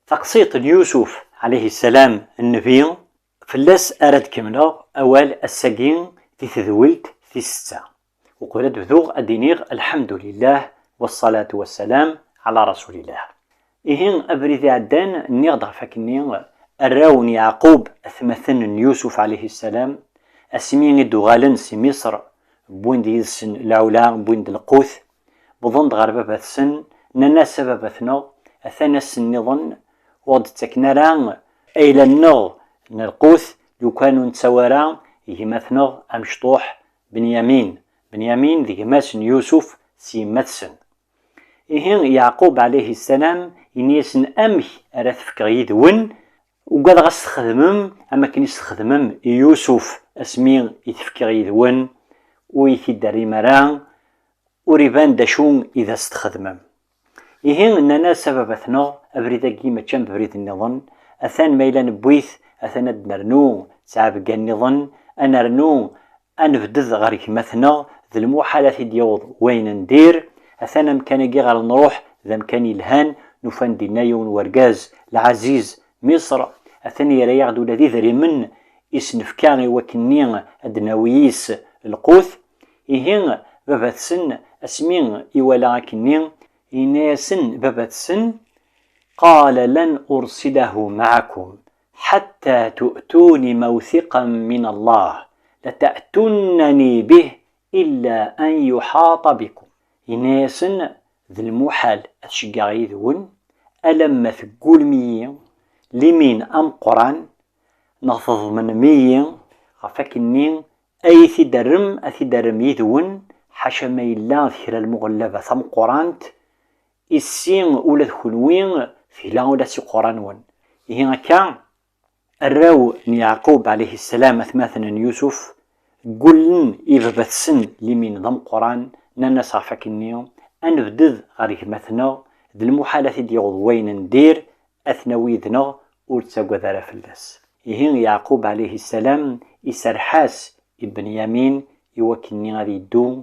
تقسيط يوسف عليه السلام النبي فلاس أراد كملا أول الساقين في تذولت في الستة وقلت بذوغ أدينيغ الحمد لله والصلاة والسلام على رسول الله. إهين أبريد عدان نيغضر فاكني الراون يعقوب أثمثن يوسف عليه السلام أسمين الدغالن سي مصر بويند يسن العلا بويند القوث بظن غربة السن ننا سبب ثنو أثنى السن وضد تكنران أيلا النغ القوث لو كانوا نتسوارا يهمثنغ أمشطوح بنيامين ذي ماسن يوسف سي ماتسن. إهين يعقوب عليه السلام ينيسن أمك أراث فكغيد ون وقال غستخدمم أما كان يستخدمم يوسف أسمين يتفكغيد ون ويكدري مران وريبان داشون إذا استخدمم. إهين أننا سببتنا أبريد كيما كان بريد النظن أثان ميلان بويث أثان نرنو سعب كان النظن أنا رنو أنفدذ غير مثنا ذي المحالة ديوض وين ندير أثان مكان غير نروح ذا مكان الهان نفان دينايون ورقاز العزيز مصر أثان يريغ دو الذي ذري من إسنفكاغي وكنين أدناويس القوث. إهين بابات سن أسمين إولا كنين إناسن بابات سن قال لن أرسله معكم حتى تؤتوني موثقا من الله لتأتونني به إلا أن يحاط بكم. إناسن ذي المحال أتشقاغي ذون ألم ثقول مية لمين أم قران نفض من مية غفاكنين أي ثدرم يذون حاشا ما يلا ذكر المغلبة ثم قرانت السين أولاد خلوين في لا ولا سي قران ون. هنا كان الراو يعقوب عليه السلام مثلا يوسف قلن إذا بثسن لمن ضم قران نانا صافكني أنفدذ غير مثلا ذي المحالة ديال وين ندير أثنويذنا ورتساقوا ذرا فلاس. إهين يعقوب عليه السلام يسرحاس ابن يمين يوكني غادي يدو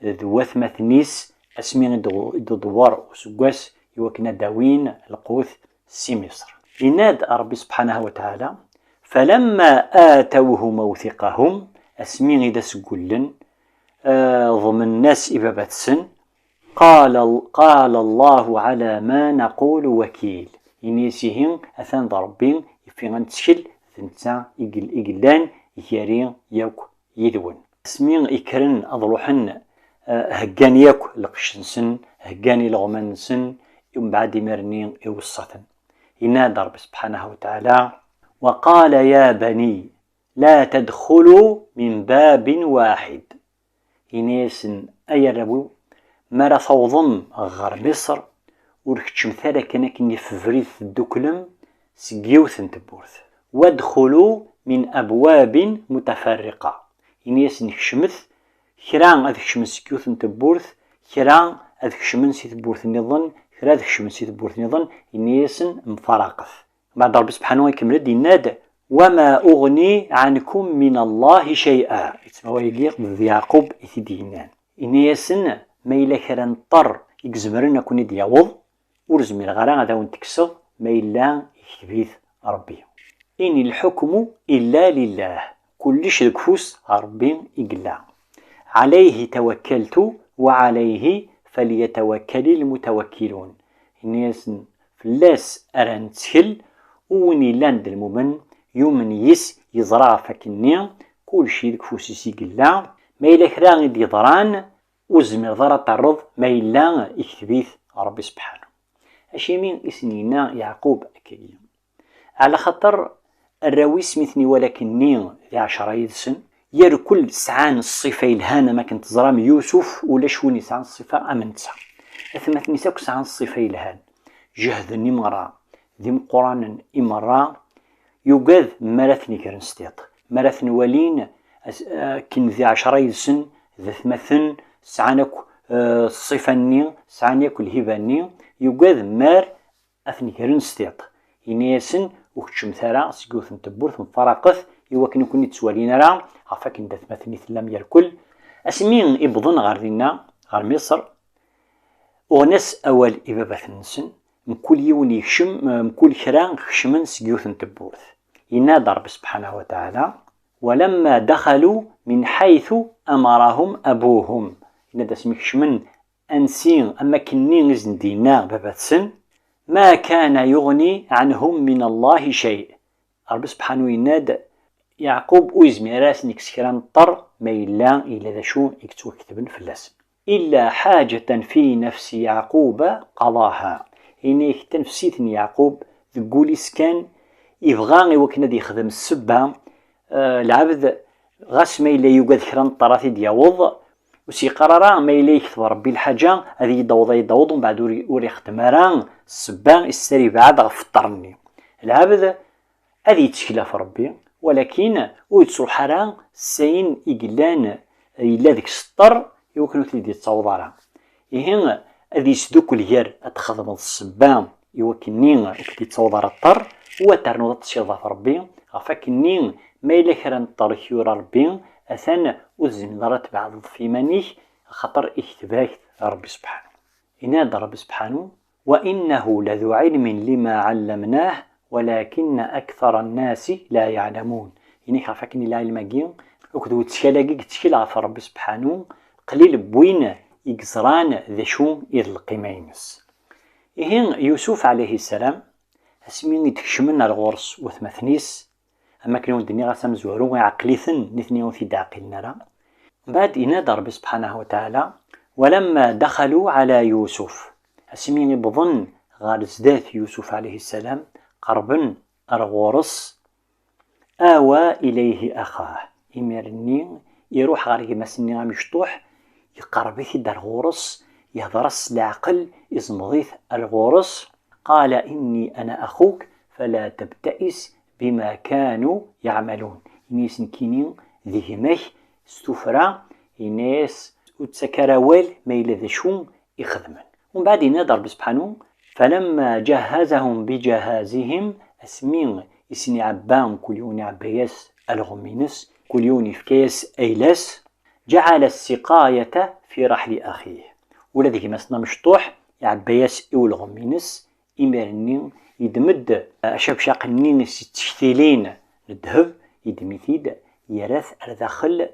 ذوات مثنيس اسمين دوار وسقاس يوكنا داوين القوث سي مصر. يناد ربي سبحانه وتعالى فلما آتوه موثقهم اسمين إذا سقولن ضمن الناس إبابات سن قال الله على ما نقول وكيل. ينيسيهم أثان ضربين في غنتشل ثنتا إقلان يارين يوك يدون اسمين إكرن أضلوحن هقاني ياكو لقشنسن هقاني لغمانسن يوم بعد مرنين يوصثن. ينادى رب سبحانه وتعالى وقال يا بني لا تدخلوا من باب واحد. ينيسن أي ربو مرا فوضم غير مصر وركتش مثالا كناكني في فريث الدكلم سقيوث تبورث وادخلوا من أبواب متفرقة. ينيسن كشمث كران هذيك شمس كيوث تبورث كران هذيك شمس تبورث النظن كرا هذيك شمس تبورث النظن ينيسن مفرقث. بعد رب سبحانه ويكمل ينادى وما أغني عنكم من الله شيئا. يتسمى يليق بيعقوب إثدينان ينيسن ما إلا كران طر يكزمرنا كوني دياوض ورزمي الغران هذا ونتكسر ما إلا يكتبيث ربي إن الحكم إلا لله كل شرك فوس ربي إقلا عليه توكلت وعليه فليتوكل المتوكلون. الناس فلاس أرانتسكل وني لاند المؤمن يومن يزرع فكني كل شيء كفوسي سيقلا ما إلا كران يضران وزمر ضرى تعرض ما إلا يكتبيث ربي سبحانه. أشي مين اسنينا يعقوب أكيد على خطر الراوي سميثني ولكني ذي 10 سن يركل سعان الصفة الهانة ما كنت زرام يوسف ولا شوني سعان الصفة أمنتها أثمت نساك سعان الصفة الهان جهد نمرا ذي مقران إمرا يوجد مراثني كرنستيط مراثن ولين كن ذي 10 سن ذي ثمثن سعانك الصفة الني سعانيك الهباني يوجد مار أثني كرنستيط ينيسن وكتشم ثرا سيقوث تبورث مفرقث يوكن كوني تسوالينا راه عفاك ندث مثني ثلام يركل اسمين إبضن غاردينا غار مصر وناس أول إبابة النسن مكل يون يكشم مكل كرا خشمن سجيوث تبورث. ينادى رب سبحانه وتعالى ولما دخلوا من حيث أمرهم أبوهم. ينادى سمكشمن أنسين أما كنين زندينا بباتسن ما كان يغني عنهم من الله شيء. رب سبحانه ينادى يعقوب ويزمي راس نكسكران طر ما إلا إلا ذا شو يكتو كتبن في اللسن إلا حاجة في نفس يعقوب قضاها. إني تنفسيتني يعقوب تقولي سكان يبغى وكنا دي يخدم السبة العبد غاس ما إلا يوجد كران طراثي دياوض وسي قرارا ما إلا يكتب ربي الحاجة هذه يدوض ومن بعد وري ختمارا السبة السري بعد غفطرني العبد هذه يتشكلها في ربي ولكن ويتصل حرا سين إقلان إلا ذيك السطر يمكن تلدي تصوضارا إهن هذه يسدوك الهير أتخذم السبان يوكنين كي تصوضار الطر وترنو تشيضا في ربي غفاكنين ما إلا كران طريكيورا ربي أثان وزن ضرات بعض في منيه خطر اكتباك ربي سبحانه. ينادى ربي سبحانه وإنه لذو علم لما علمناه ولكن أكثر الناس لا يعلمون. يعني خافكني لا علم وكدو تشكيلا في ربي سبحانه قليل بوين يقصران ذا شو يلقي ماينس. إهن يوسف عليه السلام اسمين يتكشمنا الغرس وثمثنيس أما كانوا الدنيا غاسم زورو عقليثن نثنيون في داقلنا را. بعد ينادى ربي سبحانه وتعالى ولما دخلوا على يوسف اسمين بظن غارز ذات يوسف عليه السلام قربا الغرس آوى إليه أخاه. إمرني يروح غاري مسني مشطوح يقرب في دار غورس يهضرس العقل يزمضيث الغورس قال إني أنا أخوك فلا تبتئس بما كانوا يعملون. إنيس نكينين ذي همه استفرا إنيس وتسكراوال ما إلا شون يخدمن. ومن بعد ينادى سبحانه فلما جهزهم بجهازهم اسمين يسني عبان كل يوم عبايس الغمينس كل يوم فكيس أيلس جعل السقاية في رحل أخيه. ولذلك مسنا مشطوح يعبايس إول غمينس إمرنين يدمد أشبشاق النينس تشتيلين الذهب يدميثيد يرث الداخل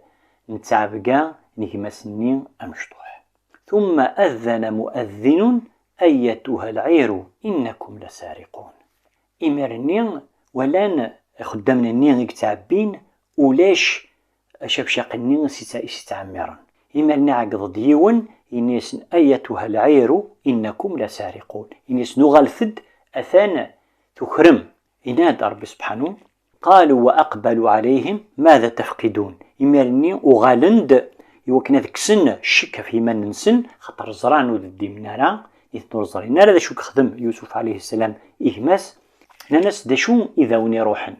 نتعبقا نهمسنين أمشطوح. ثم أذن مؤذن أيتها العير إنكم لسارقون. إمرنين ولان خدامنا النين يكتعبين ولاش شبشاق النين يستعمرن. إمرني عقد ديون إنيس أيتها العير إنكم لسارقون. إنيس نغلفد أثان تكرم. ينادى ربي سبحانه قالوا وأقبلوا عليهم ماذا تفقدون. إمرني وغالند يوكنا ذك سن الشك في من نسن خطر زران ودي منارا يثنور زرين لا شو كخدم يوسف عليه السلام إهماس ناس دشون إذا وني روحن.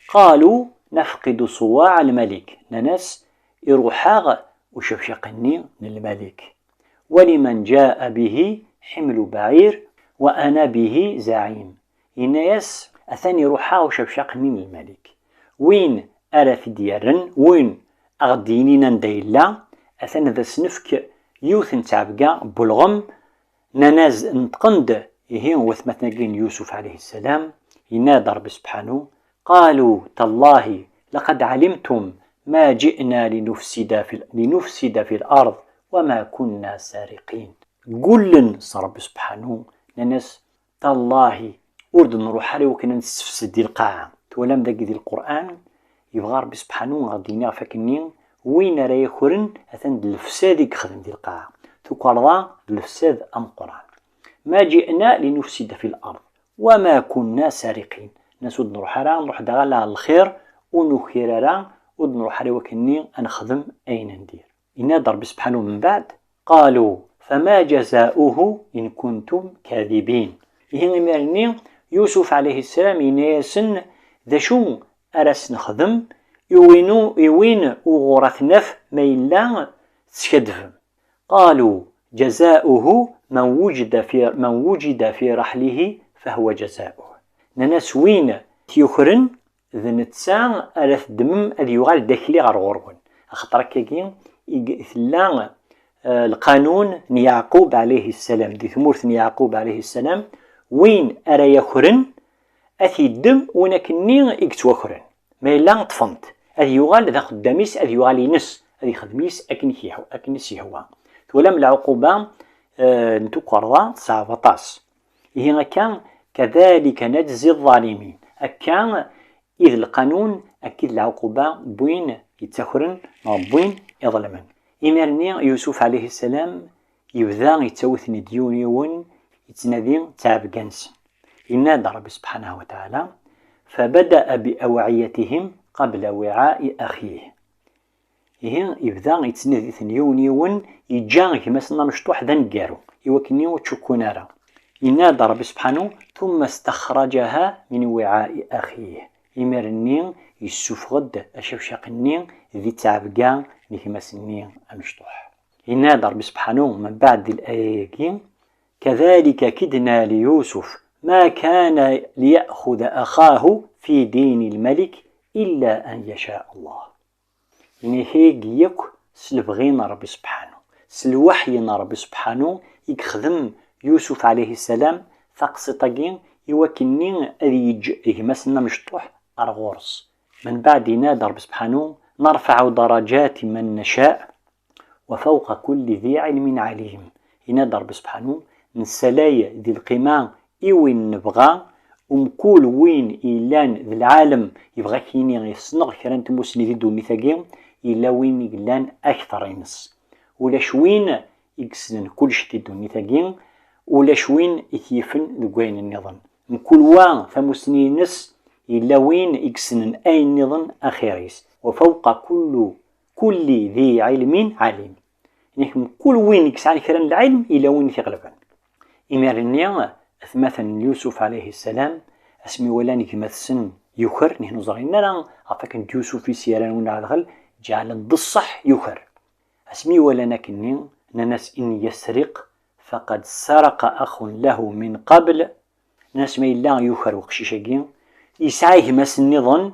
قالوا نفقد صواع الملك. ناس يروحاغ وشفشقني للملك ولمن جاء به حمل بعير وأنا به زعيم. الناس أثاني روحا وشفشقني للملك وين أرث ديارن وين أغدينينا ندايلا أثاني ذا سنفك يوثن تعبقا بلغم نناز نتقند إهين وثمتناقين يوسف عليه السلام. ينادى رب سبحانه قالوا تالله لقد علمتم ما جئنا لنفسد في الأرض وما كنا سارقين. قل رب سبحانه نناس تالله ورد نروح عليه وكنا نستفسد دي القاعة تولم داك دي القرآن يبغى رب سبحانه غادينا فاكنين وين راه يخرن أثن الفساد يخدم دي القاعة تقرضا الفساد أم قرآن. ما جئنا لنفسد في الأرض وما كنا سارقين. نسود نروح على نروح دغال على الخير ونخير على ود نروح على وكني نخدم أين ندير. ينادى ربي سبحانه من بعد قالوا فما جزاؤه إن كنتم كاذبين. يهين مرني يوسف عليه السلام يناسن ذا شو أرس نخدم يوين وغورث نف ما إلا تشكدف. قالوا جزاؤه من وجد في رحله فهو جزاؤه. ناس وين تيخرن ذا نتسان أرث دمم أذ يغال داخلي غير غرون أخطر كاكين إثلان القانون يعقوب عليه السلام دي ثمورث يعقوب عليه السلام وين أرى يخرن أثي الدم ونكني إكتوخرن ما إلا طفنت أذي يغال ذا خداميس أذي يغال ينس أذي خدميس أكنس يهوى ولم العقوبة نتقرض صعبطاس هي كان كذلك نجزي الظالمين أكان إذ القانون أكيد العقوبة بوين يتخرن بوين يظلمن إمرني يوسف عليه السلام يبدا يتوثني ديونيون يتنادي تعب جنس ينادى ربي سبحانه وتعالى فبدأ بأوعيتهم قبل وعاء أخيه يبدا يتنادي ثنيونيون يجا كما سنا مشطوح ذا نقارو يوكني وتشكونارا ينادى ربي سبحانه ثم استخرجها من وعاء أخيه يمرني يسوفغد أشوف شاقني ذي تعبقا لكما سنين أمشطوح ينادى ربي سبحانه من بعد الآية كذلك كدنا ليوسف ما كان ليأخذ أخاه في دين الملك إلا أن يشاء الله يعني هيك يك سلبغينا ربي سبحانه سلوحينا ربي سبحانه يخدم يوسف عليه السلام ثقسطاقين يوكنين أذيج إهمسنا مشطوح أرغورس من بعد ينادى ربي سبحانه نرفع درجات من نشاء وفوق كل ذي علم عليم ينادى ربي سبحانه نسلايا ذي القيمة إوين نبغى ومكول وين إيلان ذي العالم يبغى كيني يصنغ كران تموسني ذي دوني ثاقيم إلا وين إيلان أكثر ينس ولا شوين يكسن كل شتي دوني ثاقيم ولا شوين يكيفن ذقوين النظام مكول وان ثموسني نس إلا وين يكسن أي النظام أخيريس وفوق كل ذي علم عليم يعني كل وين يكسن كران العلم إلا وين يغلبن إمارنيا مثلا يوسف عليه السلام اسمي ولاني كما السن يخر نحن زغينا لا عفاك يوسف في سيران ونعدغل جعل الضصح يخر اسمي ولانا كني ناس إن يسرق فقد سرق أخ له من قبل ناس ما إلا يخر وقشيشاقين يسعيه مس النظن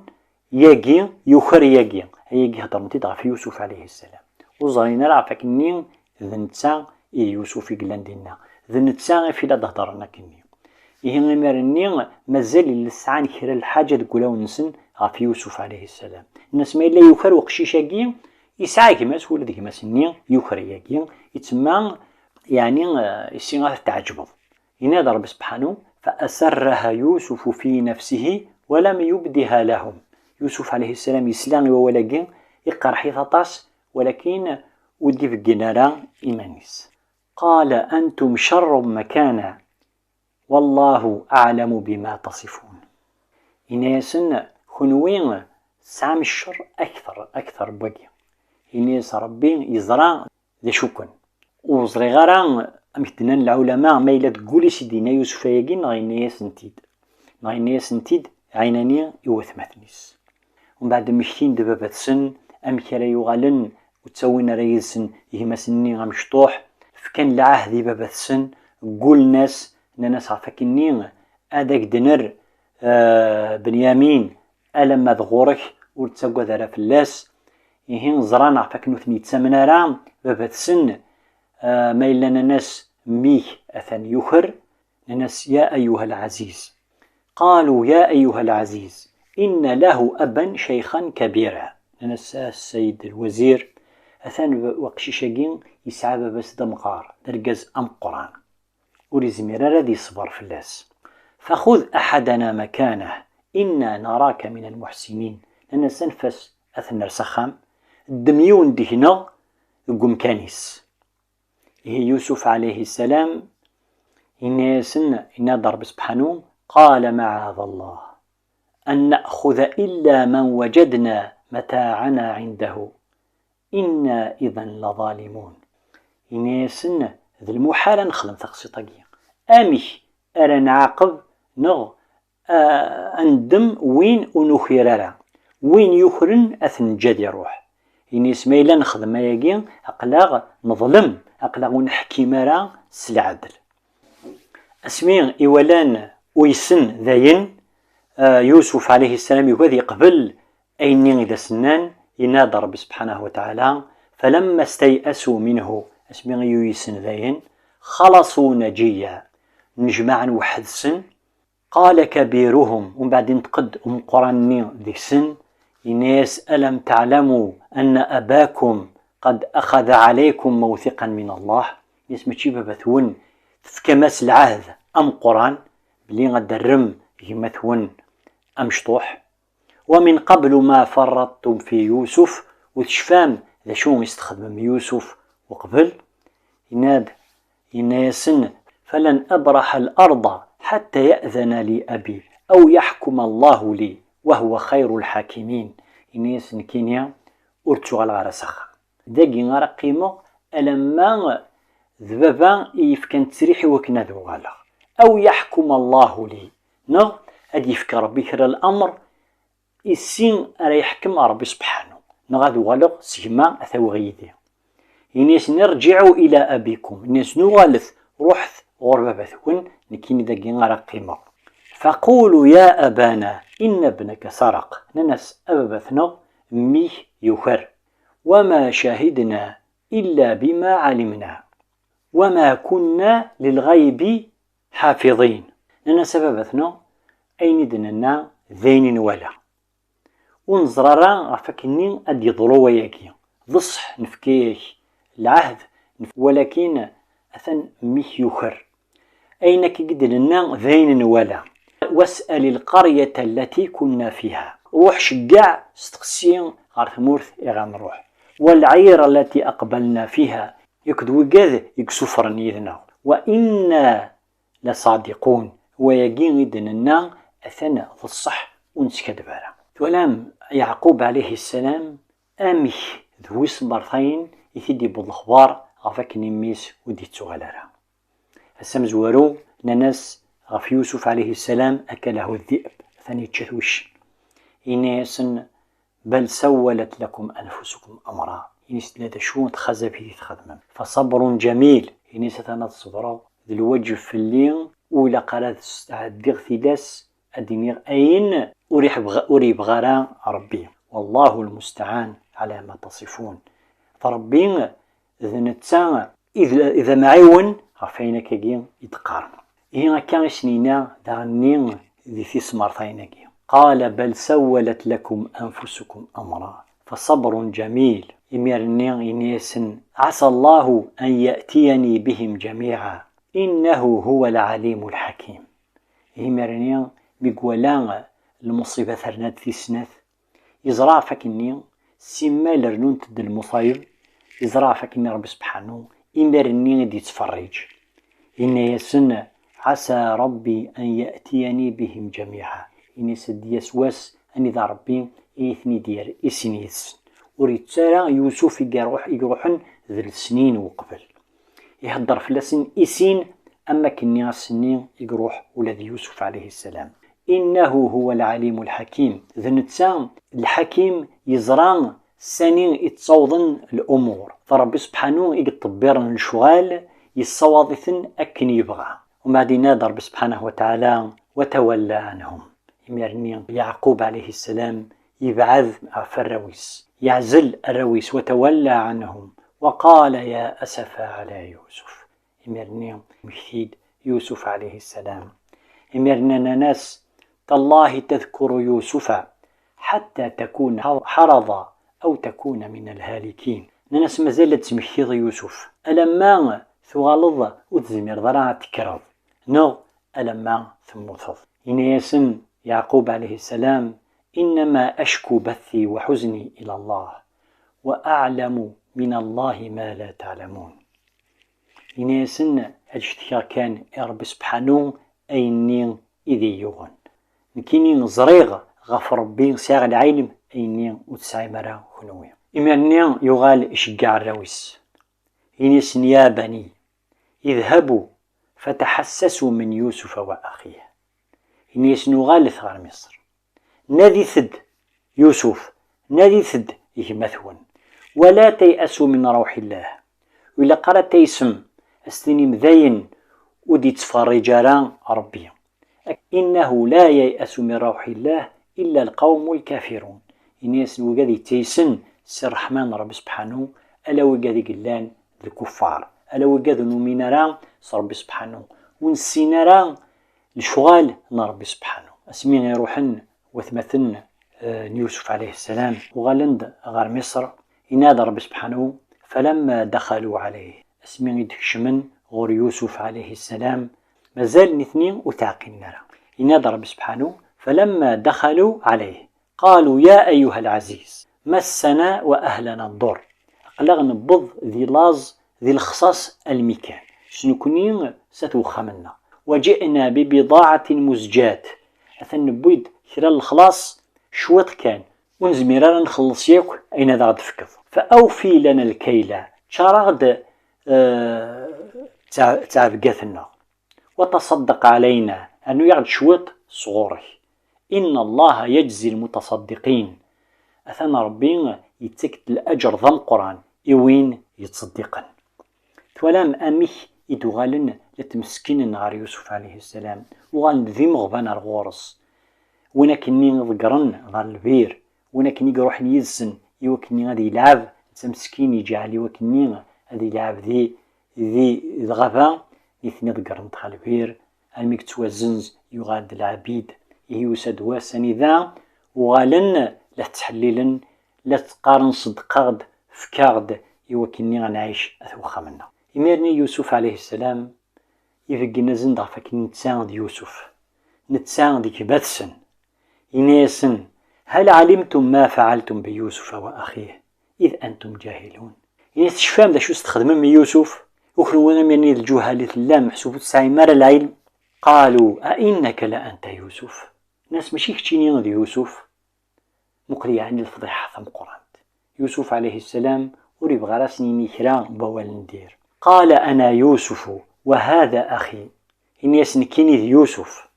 ياقي يخر ياقي هضر نتيضغ في يوسف عليه السلام وزغينا لا عفاك ني ذنتا يوسف يقلان دينا ذنتا في لا دهضرنا كني إيه مرني مازال اللي سعان كرا الحاجة تقولوا نسن في يوسف عليه السلام الناس ما إلا يخر وقشيشاقين يسعى كما سولد كما سنين يخرياكي يتسمى يعني يسيغا تعجبض ينادى رب سبحانه فأسرها يوسف في نفسه ولم يبدها لهم يوسف عليه السلام يسلام وولاقين يقرا حيث ولكن ودي في الجنارة إيمانيس قال أنتم شر مكانا والله أعلم بما تصفون إناسن خنوين سام الشر أكثر بوجه إناس ربي يزرع ذي شكن وزري غران أمثلنا العلماء ما إلا تقولي سيدينا يوسف ياقين غاينيا سنتيد عينانيا يوثمثنيس ومن بعد مشتين دبابة سن أمكرا يغالن وتسوين ريسن يهما سنين غمشطوح فكان العهد بابة سن قول ناس ناس عفاكنين أداك دنر بنيامين ألم ذغورك ورتساقوا ذرا فلاس يهين زران عفاك نوثني تسامنا رام بابا سن ما إلا ناس ميك أثن يخر ناس يا أيها العزيز قالوا يا أيها العزيز إن له أبا شيخا كبيرا ناس السيد الوزير أثن وقشيشاقين يسعى بس دمقار درقز أم قرآن ولزمير الذي صبر فلاس فخذ أحدنا مكانه إنا نراك من المحسنين لأن سنفس أثنى السخام الدميون دهنا قم كانيس هي يوسف عليه السلام إن ضرب سبحانه قال معاذ الله أن نأخذ إلا من وجدنا متاعنا عنده إنا إذا لظالمون إناسن ذي المحال نخدم تقسيطاقية أمش أرى نعاقب نغ أندم وين ونخيرارا وين يخرن أثن جاد يروح إنيس ميلا نخدم ما يجين أقلاغ نظلم أقلاغ ونحكي مرا سلعدل أسمين إولان ويسن ذاين يوسف عليه السلام يقول قبل أين إذا سنان ينادى رب سبحانه وتعالى فلما استيأسوا منه أسمين يويسن ذاين خلصوا نجيا نجمع واحد سن. قال كبيرهم ومن بعد نتقد قراني ذيك سن الناس ألم تعلموا أن أباكم قد أخذ عليكم موثقا من الله. ناس ماشي بابا ثون تفكماس العهد أم قران بلي غدرم يما ثون أم شطوح. ومن قبل ما فرطتم في يوسف وتشفام ذا شو يستخدم يوسف وقبل يناد يناسن فلن أبرح الأرض حتى يأذن لي أبي أو يحكم الله لي وهو خير الحاكمين. يناسن كينيا أرتشغل غرسخ داقي غرا قيمة ألما ذبابا يفكن تسريحي وكنا ذو غالا أو يحكم الله لي نغ أدي يفكر ربي كرا الأمر السين راه يحكم ربي سبحانه نغادو غالق سيما أثو غيدي. الناس نرجعوا إلى أبيكم الناس نغالث روحث غربة بثون نكيني داقين غرا قيمة. فقولوا يا أبانا إن ابنك سرق ننس أببثنا ميه يخر وما شهدنا إلا بما علمنا وما كنا للغيب حافظين. ننس أببثنا أين دننا ذين ولا ونزرارا غفاكني أدي ضروا ياكي ضصح نفكيه العهد ولكن أثن ميح يخر أين كيقد لنا ذين ولا. واسأل القرية التي كنا فيها روح شقاع استقسيم غار ثمورث غنروح والعير التي أقبلنا فيها يكدو قاذ يكسفرن يذنا وإنا لصادقون ويقين إذننا أثنى في الصح ونسكدبارا. ولام يعقوب عليه السلام أمي ذوي صبرثين يثدي بالخبار غفاك نميس ودي تغالرا. السمزوارو نناس غف يوسف عليه السلام أكله الذئب ثاني تشثوش إناس بل سولت لكم أنفسكم أمرا إناس لا شو تخزى به تخدم فصبر جميل إناس ثنا الصبر ذي الوجه في اللين ولا قرات استعد ثلاث الدنيا أين أريب غران ربي والله المستعان على ما تصفون. فربي ذنتسان إذا معيون عفينك كيين يتقارن إيه كان سنينا دغنين ذي ثيس مرثينكي. قال بل سولت لكم أنفسكم أمرا فصبر جميل إميرني إنيسن عسى الله أن يأتيني بهم جميعا إنه هو العليم الحكيم. إميرني بقولان المصيبة ثرنات في سنة يزرع فكني سما لرنون تد المصايب يزرع فكني رب سبحانه إميرني دي تفرج إن يسن عسى ربي أن يأتيني بهم جميعا إني سد يسواس أني ذا ربي إيثني دير إسنيس وريد سارة يوسف يقروحن ذي السنين وقبل يهدر فلسن إسين أما كني السنين يقروح ولذي يوسف عليه السلام. إنه هو العليم الحكيم ذنتسان الحكيم يزران سنين يتصوضن الأمور فربي سبحانه يطبرن الشغال يصوضثن أكن يبغى. وبعدين نادى ربي سبحانه وتعالى وتولى عنهم. يمرني يعقوب عليه السلام يبعث في الرويس يعزل الرويس وتولى عنهم وقال يا أسفا على يوسف. يمرني مشيد يوسف عليه السلام يمرنا ناس تالله تذكر يوسف حتى تكون حرضا أو تكون من الهالكين. ناس مازالت مشيد يوسف ألما ثغالظ وتزمير ضرع تكرض نغ ألما ثموثض. إنياسن يعقوب عليه السلام إنما أشكو بثي وحزني إلى الله وأعلم من الله ما لا تعلمون. إنياسن أجتكا كان رب سبحانه أينين إذي يغن نكيني نزريغ غف ربي ساغ العلم أينين وتسعي مرا خنوية. إمانين يغال إشقاع الرويس إنيسن يا بني اذهبوا فتحسسوا من يوسف وأخيه. إنيسن يغال ثغار مصر نادي ثد يوسف نادي ثد مثون ولا تيأسوا من روح الله. وإلا قرأت تيسم أستني مذين ودي تفرجاران ربي إنه لا ييأس من روح الله إلا القوم الكافرون. إنيس وقاذي تيسن سر رحمن رب سبحانه ألا وقاذي قلان الكفار ألا وقاذي نومينران رب سبحانه ونسينا راه الشغال ربي سبحانه. اسمين يروحن وثمثن يوسف عليه السلام وغالند غار مصر ينادى ربي سبحانه. فلما دخلوا عليه اسمين يدكشمن غور يوسف عليه السلام مازال اثنين وتعقين نرى ينادى ربي سبحانه. فلما دخلوا عليه قالوا يا أيها العزيز مسنا وأهلنا الضر. أقلغ نبض ذي لاز ذي الخصاص المكان شنو كنين ستوخمنا وجئنا ببضاعة مزجات. أثن بويد خلال الخلاص شوط كان ونزميرا نخلص ياك أين ذا غد فكض. فأوفي لنا الكيل شارغد تعبقاثنا وتصدق علينا أنه يغد شوط صغوري إن الله يجزي المتصدقين. أثنى ربي يتكت الأجر ذا القرآن إوين يتصدقن. ثولام أميح يدوغالن لتمسكين نهار يوسف عليه السلام وغالن ذي مغبان الغورس ونكني ذكرن ذا البير ونكني يروح يزسن يوكني غادي يلعب تمسكين يجعل يوكني غادي يلعب ذي الغابة يثني ذكرن دخل البير الميك توازنز يغاد العبيد يوسد واسني ذا وغالن لا تحليلن لا تقارن صدقاغد فكاغد يوكني غنعيش أثوخا منا. يميرني يوسف عليه السلام يفقنا زندغ فكن نتساند يوسف نتساند كباتسن إنيسن هل علمتم ما فعلتم بيوسف وأخيه إذ أنتم جاهلون. إنيس شفام دا شو استخدم من يوسف وخلونا مني الجهالة اللام محسوب تسعي مار العلم. قالوا أئنك لأنت يوسف. ناس ماشي كتشيني ذي يوسف مقري عن الفضيحة ثم قرآن. يوسف عليه السلام وريب غراسني نكرا بوال ندير. قال أنا يوسف وهذا أخي. إن يسنكيني ذي يوسف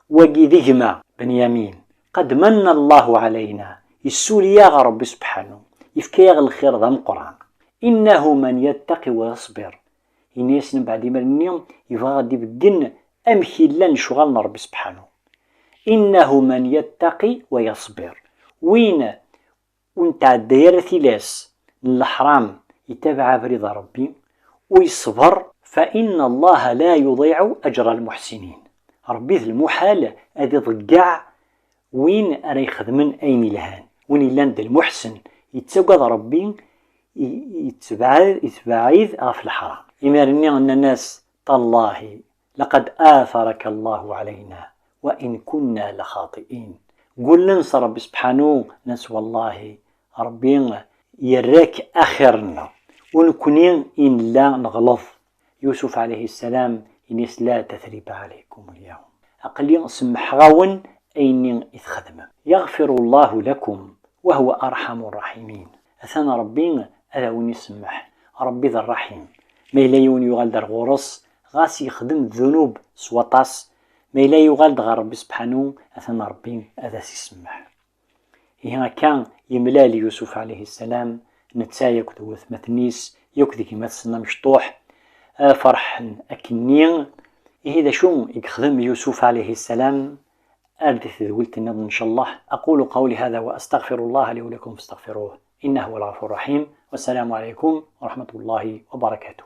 وقي ذهما بنيامين قد من الله علينا يسولي يا رب سبحانه يفكيغ الخير ذا القرآن إنه من يتقي ويصبر. إن يسن بعد مرني يفغدي بقن أمشي لن شغلنا رب سبحانه. إنه من يتقي ويصبر وين ونتع الدير ثلاث الحرام يتابع برضا ربي ويصبر فإن الله لا يضيع أجر المحسنين. ربي ذي المحال أذي ضقع وين أرى يخدمن أين لهان وين لاند المحسن يتسوقض ربي يتبعيذ في الحرام. يمرني أن الناس تالله لقد آثرك الله علينا وإن كنا لخاطئين. قل ننسى ربي سبحانه ناس والله ربي يراك آخرنا ونكونين إن لا نغلط. يوسف عليه السلام إنيس لا تثريب عليكم اليوم أقل سمح غاون أين إذ يغفر الله لكم وهو أرحم الراحمين. أثنى ربي أذاون يسمح ربي ذا الرحيم ما إلا يون يغال غورس غاس يخدم الذنوب سوطاس ما إلا يغال غا ربي سبحانه أثنى ربي أذا سيسمح. هنا كان يملال يوسف عليه السلام نتسايا كدو ثمثنيس يكذي كما تسنى مشطوح فرح أكنين. إذا شو يخدم يوسف عليه السلام أردث ذولت النظر إن شاء الله. أقول قولي هذا وأستغفر الله لي ولكم فاستغفروه إنه هو الغفور الرحيم. والسلام عليكم ورحمة الله وبركاته.